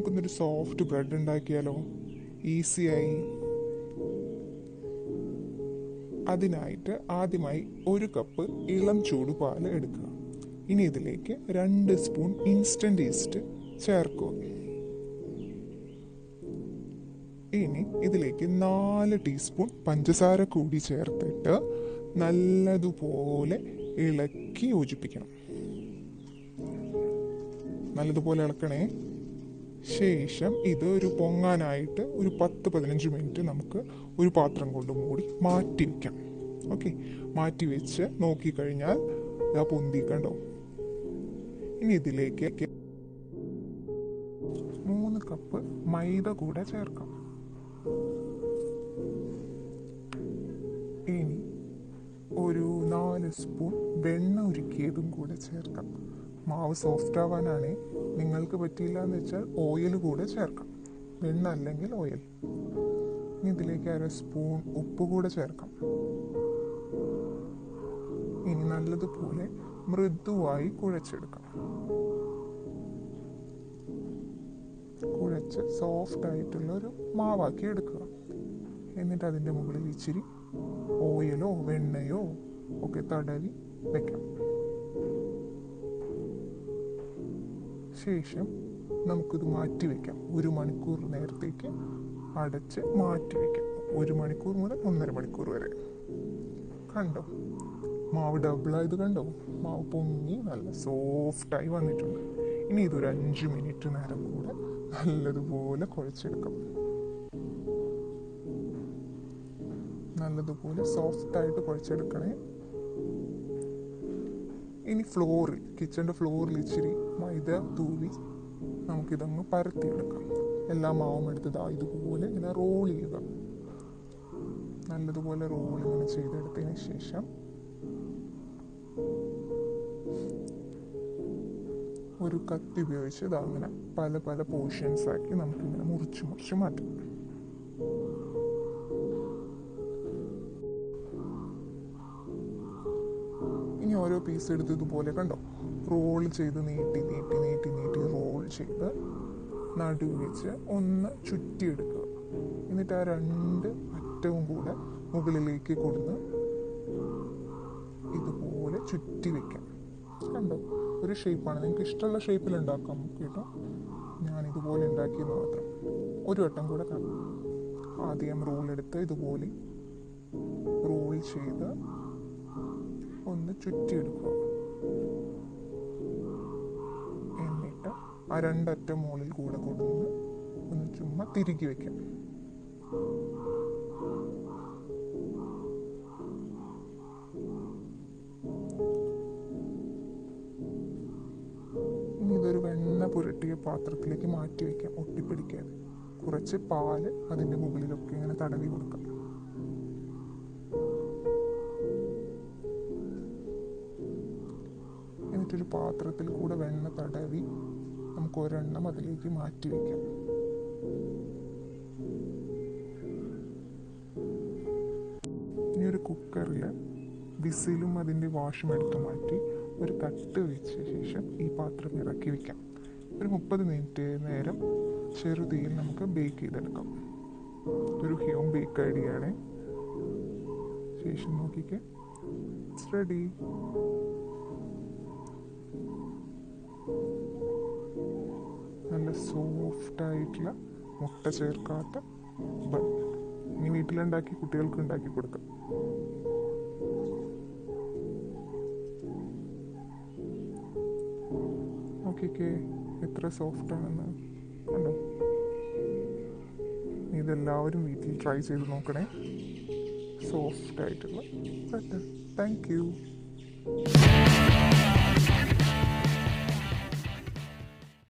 നമുക്കിന്നൊരു soft bread ഉണ്ടാക്കിയാലോ? ഈസിയായി. അതിനായിട്ട് ആദ്യമായി 1 കപ്പ് ഇളം ചൂട് പാൽ എടുക്കുക. ഇനി ഇതിലേക്ക് 2 സ്പൂൺ ഇൻസ്റ്റൻറ്റ് ഈസ്റ്റ് ചേർക്കുക. ഇനി ഇതിലേക്ക് 4 ടീസ്പൂൺ പഞ്ചസാര കൂടി ചേർത്തിട്ട് നല്ലതുപോലെ ഇളക്കി യോജിപ്പിക്കണം. നല്ലതുപോലെ ഇളക്കണേ. ശേഷം ഇത് ഒരു പൊങ്ങാനായിട്ട് ഒരു 10-15 മിനിറ്റ് നമുക്ക് ഒരു പാത്രം കൊണ്ട് മൂടി മാറ്റി വയ്ക്കാം. ഓക്കെ, മാറ്റി വെച്ച് നോക്കിക്കഴിഞ്ഞാൽ ഇതാ പൊന്തിക്കണ്ടോ. ഇനി ഇതിലേക്ക് 3 കപ്പ് മൈദ കൂടെ ചേർക്കാം. ഇനി ഒരു 4 സ്പൂൺ വെണ്ണ ഉരുക്കിയതും കൂടെ ചേർക്കാം. മാവ് സോഫ്റ്റ് ആവാനാണ്. നിങ്ങൾക്ക് പറ്റിയില്ല എന്ന് വെച്ചാൽ ഓയിൽ കൂടെ ചേർക്കാം, വെണ്ണ അല്ലെങ്കിൽ ഓയിൽ. ഇനി ഇതിലേക്ക് 1/2 സ്പൂൺ ഉപ്പ് കൂടെ ചേർക്കാം. ഇനി നല്ലതുപോലെ മൃദുവായി കുഴച്ചെടുക്കാം. കുഴച്ച് സോഫ്റ്റ് ആയിട്ടുള്ള ഒരു മാവാക്കി എടുക്കുക. എന്നിട്ട് അതിൻ്റെ മുകളിൽ ഇച്ചിരി ഓയിലോ വെണ്ണയോ ഒക്കെ തടവി വെക്കാം. ശേഷം നമുക്കിത് മാറ്റി വയ്ക്കാം. 1 മണിക്കൂർ നേരത്തേക്ക് അടച്ച് മാറ്റി വയ്ക്കാം. 1 മണിക്കൂർ മുതൽ 1.5 മണിക്കൂർ വരെ. കണ്ടോ, മാവ് ഡബിളായത് കണ്ടോ? മാവ് പൊങ്ങി നല്ല സോഫ്റ്റായി വന്നിട്ടുണ്ട്. ഇനി ഇതൊരു 5 മിനിറ്റ് നേരം കൂടെ നല്ലതുപോലെ കുഴച്ചെടുക്കാം. നല്ലതുപോലെ സോഫ്റ്റായിട്ട് കുഴച്ചെടുക്കണേ. ഇനി കിച്ചൻ്റെ ഫ്ലോറിൽ ഇച്ചിരി മൈദ തൂവി നമുക്കിതങ്ങ് പരത്തിയെടുക്കാം. എല്ലാ മാവും എടുത്തത് ഇതുപോലെ ഇങ്ങനെ റോൾ ചെയ്യുക. നല്ലതുപോലെ റോൾ ഇങ്ങനെ ചെയ്തെടുത്തതിന് ശേഷം ഒരു കത്തി ഉപയോഗിച്ച് അങ്ങനെ പല പല പോർഷൻസ് ആക്കി നമുക്കിങ്ങനെ മുറിച്ച് മാറ്റാം. ഇനി ഓരോ പീസ് എടുത്ത് ഇതുപോലെ കണ്ടോ, റോൾ ചെയ്ത് നീട്ടി റോൾ ചെയ്ത് നടുവ് വെച്ച് ഒന്ന് ചുറ്റിയെടുക്കുക. എന്നിട്ട് ആ 2 അറ്റവും കൂടെ മുകളിലേക്ക് കൊടുന്ന് ഇതുപോലെ ചുറ്റി വെക്കാം. കണ്ടോ, ഒരു ഷേപ്പാണ്. നിങ്ങൾക്ക് ഇഷ്ടമുള്ള ഷേപ്പിൽ ഉണ്ടാക്കാം കേട്ടോ. ഞാനിതുപോലെ ഉണ്ടാക്കിയെന്ന് മാത്രം. ഒരു വട്ടം കൂടെ കാണാം. ആദ്യം റോൾ എടുത്ത് ഇതുപോലെ റോൾ ചെയ്ത് ഒന്ന് ചുറ്റിയെടുക്കുക. എന്നിട്ട് ആ 2 അറ്റം മുകളിൽ കൂടെ കൊടുന്ന് ഒന്ന് ചുമ്മാ തിരികെ വയ്ക്കാം. ഇനി ഇതൊരു വെണ്ണ പുരട്ടിയ പാത്രത്തിലേക്ക് മാറ്റി വയ്ക്കാം, ഒട്ടിപ്പിടിക്കാതെ. കുറച്ച് പാല് അതിൻ്റെ മുകളിലൊക്കെ ഇങ്ങനെ തടവി കൊടുക്കാം. എന്നിട്ടൊരു പാത്രത്തിൽ കൂടെ വെണ്ണ തടവി നമുക്ക് ഒരെണ്ണം അതിലേക്ക് മാറ്റി വയ്ക്കാം. ഇനി ഒരു കുക്കറിൽ വിസിലും അതിൻ്റെ വാഷും എടുത്ത് മാറ്റി ഒരു തട്ട് വെച്ച ശേഷം ഈ പാത്രം ഇറക്കി വയ്ക്കാം. ഒരു 30 മിനിറ്റ് നേരം ചെറുതീയിൽ നമുക്ക് ബേക്ക് ചെയ്തെടുക്കാം. ഒരു ഹോം ബേക്ക് ഐഡിയയാണ്. ശേഷം നോക്കിക്കേ, ഇറ്റ്സ് റെഡി. നല്ല സോഫ്റ്റായിട്ടുള്ള മുട്ട ചേർക്കാത്ത ബൺ. ഇനി വീട്ടിലുണ്ടാക്കി കുട്ടികൾക്ക് ഉണ്ടാക്കി കൊടുക്കാം. നോക്കിക്കേ എത്ര സോഫ്റ്റാണെന്ന് കണ്ടോ. ഇതെല്ലാവരും വീട്ടിൽ ട്രൈ ചെയ്ത് നോക്കണേ. സോഫ്റ്റായിട്ടുള്ള ബട്ടർ. Thank you.